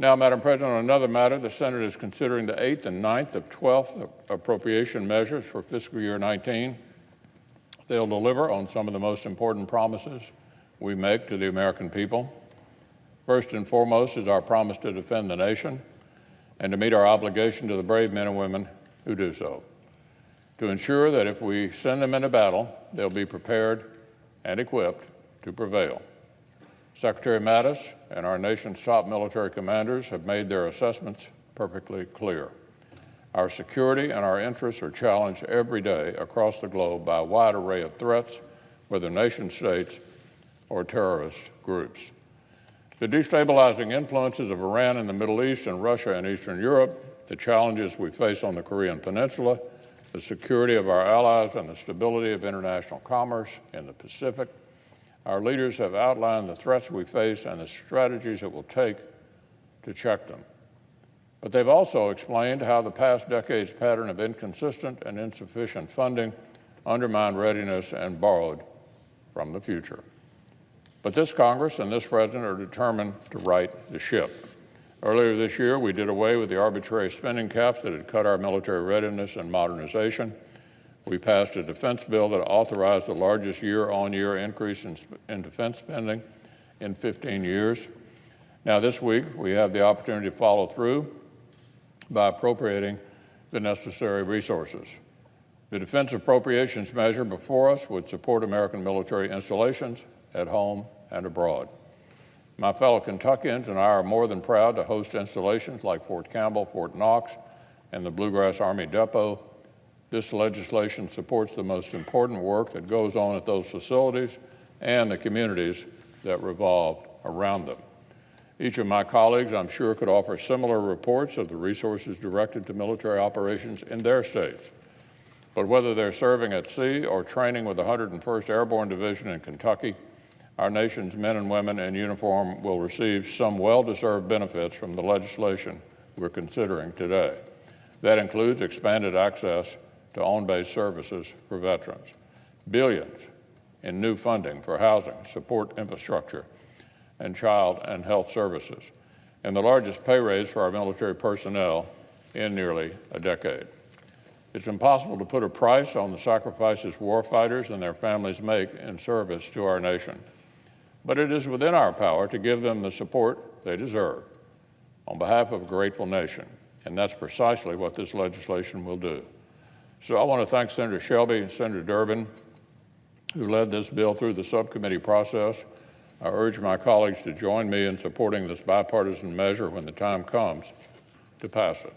Now, Madam President, on another matter, the Senate is considering the 8th and 9th of 12th appropriation measures for fiscal year 19. They'll deliver on some of the most important promises we make to the American people. First and foremost is our promise to defend the nation and to meet our obligation to the brave men and women who do so, to ensure that if we send them into battle, they'll be prepared and equipped to prevail. Secretary Mattis and our nation's top military commanders have made their assessments perfectly clear. Our security and our interests are challenged every day across the globe by a wide array of threats, whether nation states or terrorist groups. The destabilizing influences of Iran in the Middle East and Russia in Eastern Europe, the challenges we face on the Korean Peninsula, the security of our allies, and the stability of international commerce in the Pacific. Our leaders have outlined the threats we face and the strategies it will take to check them. But they've also explained how the past decade's pattern of inconsistent and insufficient funding undermined readiness and borrowed from the future. But this Congress and this President are determined to right the ship. Earlier this year, we did away with the arbitrary spending caps that had cut our military readiness and modernization. We passed a defense bill that authorized the largest year-on-year increase in defense spending in 15 years. Now, this week, we have the opportunity to follow through by appropriating the necessary resources. The defense appropriations measure before us would support American military installations at home and abroad. My fellow Kentuckians and I are more than proud to host installations like Fort Campbell, Fort Knox, and the Bluegrass Army Depot. This legislation supports the most important work that goes on at those facilities and the communities that revolve around them. Each of my colleagues, I'm sure, could offer similar reports of the resources directed to military operations in their states. But whether they're serving at sea or training with the 101st Airborne Division in Kentucky, our nation's men and women in uniform will receive some well-deserved benefits from the legislation we're considering today. That includes expanded access to on-base services for veterans, billions in new funding for housing, support infrastructure, and child and health services, and the largest pay raise for our military personnel in nearly a decade. It's impossible to put a price on the sacrifices warfighters and their families make in service to our nation, but it is within our power to give them the support they deserve on behalf of a grateful nation, and that's precisely what this legislation will do. So I want to thank Senator Shelby and Senator Durbin, who led this bill through the subcommittee process. I urge my colleagues to join me in supporting this bipartisan measure when the time comes to pass it.